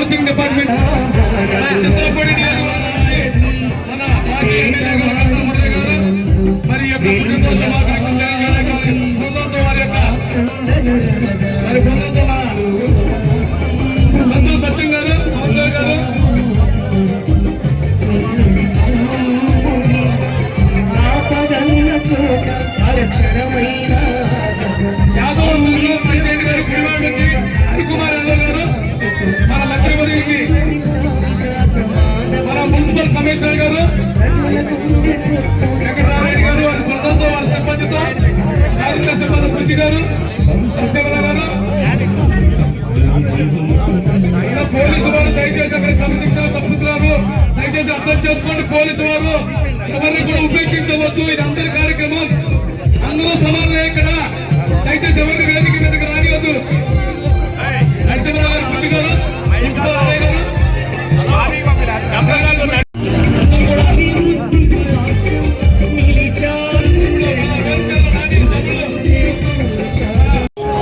Housing department Chitrapudi మన మాజీ MLA గారు మరి యొక్క పుట్టినరోజు శుభాకాంక్షలు తెలియజేయాలి. బృందంతో వారి యొక్క మరి బృందంతో బంధువులు సత్యం గారు కౌన్సిలర్ గారు మన మంత్రివర్యులకి మన మున్సిపల్ కమిషనర్ గారు వెంకటరామరెడ్డి గారు వారి బృందంతో వారి సిబ్బందితో కార్మిక సిబ్బంది పుచ్చి గారు గారు పోలీసు వారు దయచేసి అక్కడ క్రమశిక్షణ తప్పుతున్నారు. దయచేసి అర్థం చేసుకోండి. పోలీసు వారు ఎవరిని కూడా ఉపేక్షించవద్దు. ఇది అందరి కార్యక్రమం, అందరూ సమానమే. ఇక్కడ దయచేసి ఎవరిని వేదిక మీదకి రానివద్దు. నరసింహరావు గారు పుచ్చి గారు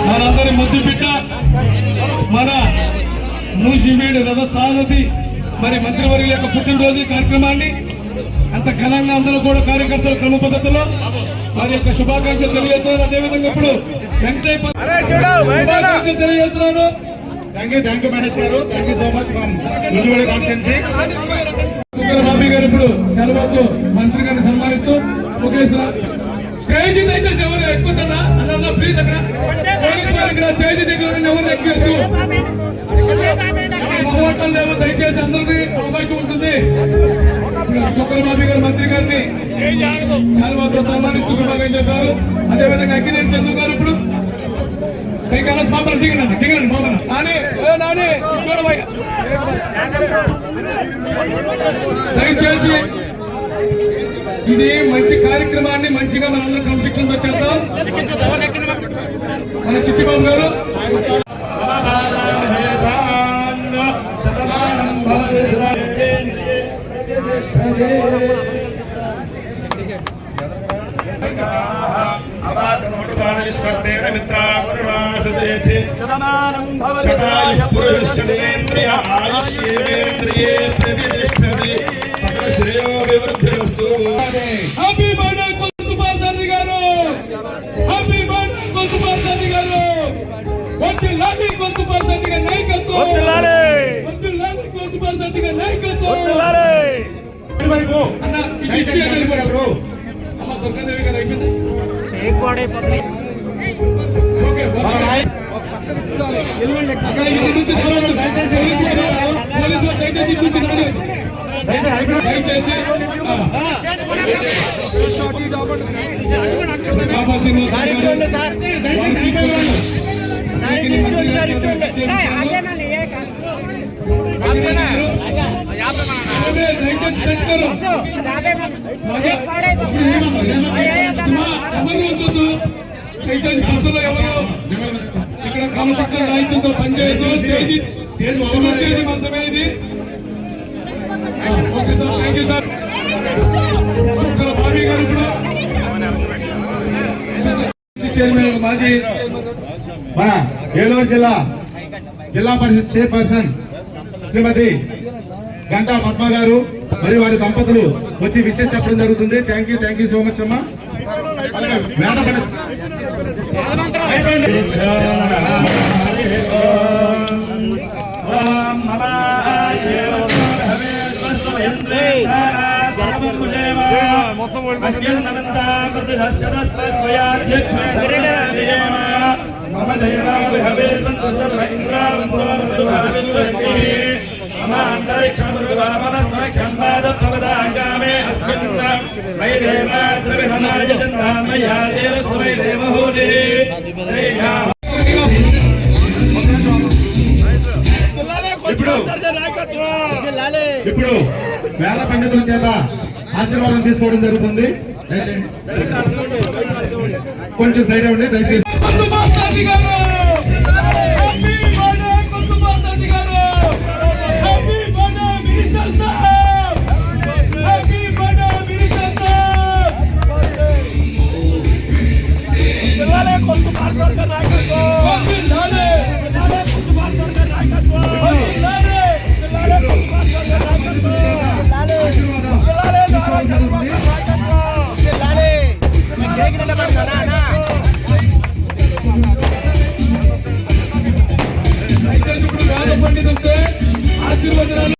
మనందరి ముద్దు బిడ్డ మన మూసివీడు రథసారథి మరి మంత్రివర్యుల యొక్క పుట్టినరోజు కార్యక్రమాన్ని అంత ఘనంగా అందరూ కూడా కార్యకర్తల క్రమ పద్ధతిలో వారి యొక్క శుభాకాంక్షలు తెలియజేస్తున్నారు. అదేవిధంగా ఇప్పుడు శుభాకాంక్షలు తెలియజేస్తున్నారు. థ్యాంక్ యూ మహేష్ గారు. Thank you so much Bobby గారు ఇప్పుడు సెలవుతో మంత్రి గారిని సన్మానిస్తూ ముఖేశ్వర స్టేజ్ దయచేసి ఎవరు ఎక్కుతున్నా అన్న ప్లీజ్ అక్కడ పోలీసు వారు ఇక్కడ స్టేజ్ దగ్గర ఎవరు ఎక్కిస్తూ ఏమో దయచేసి అందరికీ అవకాశం ఉంటుంది. శుక్రబాబీ గారు మంత్రి గారిని సెలవుతో సన్మానిస్తూ శుభాకాంక్షలు చెప్పారు. అదేవిధంగా అక్కినేని చంద్రు గారు ఇప్పుడు దయచేసి ఇది మంచి కార్యక్రమాన్ని మంచిగా మనందరం క్రమశిక్షణతో చేద్దాం. మన చిట్టిబాబు గారు హ్యాపీ బర్త్డే కొత్తపాల్సారి గారు. హ్యాపీ బర్త్డే కొత్తపాల్సారి గారు. వద్దులాలి కొత్తపాల్సారి గారి నాయకత్వం. వద్దులాలి కొత్తపాల్సారి గారి నాయకత్వం. అన్న అమ్మ దుర్గాదేవి గారు అయిపోయింది. ఇక్కడ క్రమశిక్షణ రాహిత్యంతో పనిచేయదు. స్టేజీ మాత్రమే ఇది. Okay sir, thank you sir. Bobby గారు ఇప్పుడు చైర్మన్ మాజీ మన ఏలూరు జిల్లా పరిషత్ చైర్పర్సన్ శ్రీమతి గంటా పద్మ గారు మరియు వారి దంపతులు వచ్చి విషయం చెప్పడం జరుగుతుంది. థ్యాంక్ యూ సో మచ్ అమ్మా. ఇప్పుడు వేద పండితుల చేత ఆశీర్వాదం తీసుకోవడం జరుగుతుంది. కొంచెం సైడ్ అవ్వండి దయచేసి. దయచేసి ఇప్పుడు వేద పండితు వస్తే ఆశీర్వచనాలు